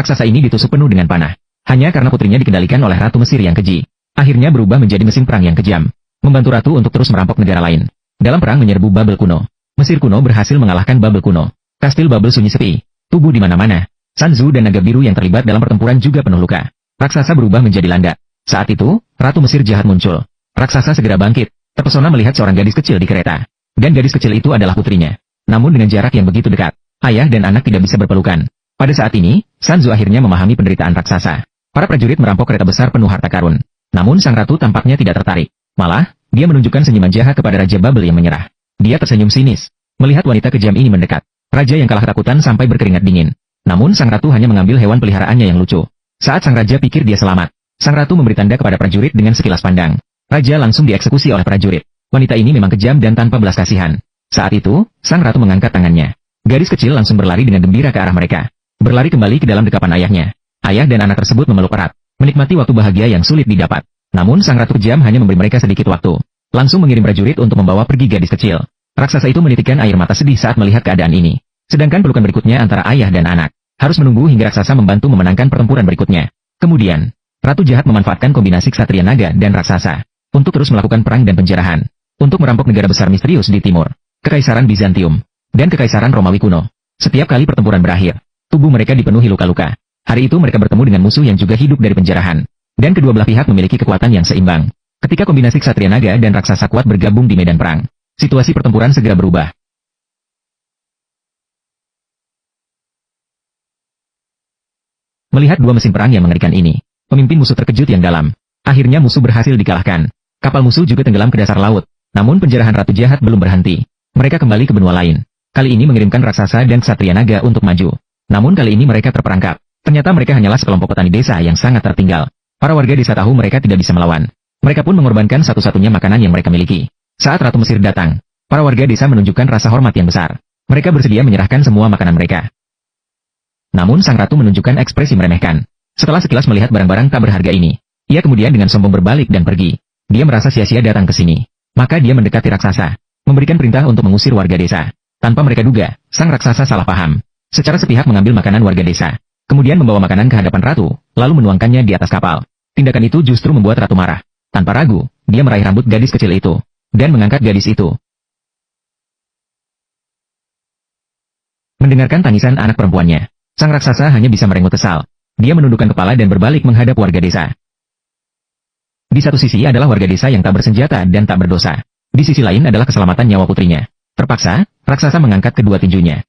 Raksasa ini ditusuk penuh dengan panah. Hanya karena putrinya dikendalikan oleh Ratu Mesir yang keji. Akhirnya berubah menjadi mesin perang yang kejam. Membantu Ratu untuk terus merampok negara lain. Dalam perang menyerbu Babel kuno. Mesir kuno berhasil mengalahkan Babel kuno. Kastil Babel sunyi sepi. Tubuh di mana-mana. Sanzu dan naga biru yang terlibat dalam pertempuran juga penuh luka. Raksasa berubah menjadi landak. Saat itu, Ratu Mesir jahat muncul. Raksasa segera bangkit. Terpesona melihat seorang gadis kecil di kereta. Dan gadis kecil itu adalah putrinya. Namun dengan jarak yang begitu dekat, ayah dan anak tidak bisa berpelukan. Pada saat ini, Sanzu akhirnya memahami penderitaan raksasa. Para prajurit merampok kereta besar penuh harta karun. Namun sang ratu tampaknya tidak tertarik. Malah, dia menunjukkan senyuman jahat kepada Raja Babel yang menyerah. Dia tersenyum sinis. Melihat wanita kejam ini mendekat. Raja yang kalah ketakutan sampai berkeringat dingin. Namun sang ratu hanya mengambil hewan peliharaannya yang lucu. Saat sang raja pikir dia selamat, sang ratu memberi tanda kepada prajurit dengan sekilas pandang. Raja langsung dieksekusi oleh prajurit. Wanita ini memang kejam dan tanpa belas kasihan. Saat itu, sang ratu mengangkat tangannya. Gadis kecil langsung berlari dengan gembira ke arah mereka. Berlari kembali ke dalam dekapan ayahnya. Ayah dan anak tersebut memeluk erat, menikmati waktu bahagia yang sulit didapat. Namun sang ratu kejam hanya memberi mereka sedikit waktu. Langsung mengirim prajurit untuk membawa pergi gadis kecil. Raksasa itu menitikkan air mata sedih saat melihat keadaan ini. Sedangkan pelukan berikutnya antara ayah dan anak harus menunggu hingga raksasa membantu memenangkan pertempuran berikutnya. Kemudian, Ratu Jahat memanfaatkan kombinasi ksatria naga dan raksasa untuk terus melakukan perang dan penjarahan untuk merampok negara besar misterius di timur, Kekaisaran Bizantium, dan Kekaisaran Romawi kuno. Setiap kali pertempuran berakhir, tubuh mereka dipenuhi luka-luka. Hari itu mereka bertemu dengan musuh yang juga hidup dari penjarahan, dan kedua belah pihak memiliki kekuatan yang seimbang. Ketika kombinasi ksatria naga dan raksasa kuat bergabung di medan perang, situasi pertempuran segera berubah. Melihat dua mesin perang yang mengerikan ini, pemimpin musuh terkejut yang dalam. Akhirnya musuh berhasil dikalahkan. Kapal musuh juga tenggelam ke dasar laut. Namun penjarahan Ratu Jahat belum berhenti. Mereka kembali ke benua lain. Kali ini mengirimkan raksasa dan ksatria naga untuk maju. Namun kali ini mereka terperangkap. Ternyata mereka hanyalah sekelompok petani desa yang sangat tertinggal. Para warga desa tahu mereka tidak bisa melawan. Mereka pun mengorbankan satu-satunya makanan yang mereka miliki. Saat Ratu Mesir datang, para warga desa menunjukkan rasa hormat yang besar. Mereka bersedia menyerahkan semua makanan mereka. Namun sang ratu menunjukkan ekspresi meremehkan. Setelah sekilas melihat barang-barang tak berharga ini, ia kemudian dengan sombong berbalik dan pergi. Dia merasa sia-sia datang ke sini. Maka dia mendekati raksasa, memberikan perintah untuk mengusir warga desa. Tanpa mereka duga, sang raksasa salah paham. Secara sepihak mengambil makanan warga desa. Kemudian membawa makanan ke hadapan ratu, lalu menuangkannya di atas kapal. Tindakan itu justru membuat ratu marah. Tanpa ragu, dia meraih rambut gadis kecil itu, dan mengangkat gadis itu. Mendengarkan tangisan anak perempuannya, sang raksasa hanya bisa merengut kesal. Dia menundukkan kepala dan berbalik menghadap warga desa. Di satu sisi adalah warga desa yang tak bersenjata dan tak berdosa. Di sisi lain adalah keselamatan nyawa putrinya. Terpaksa, raksasa mengangkat kedua tinjunya.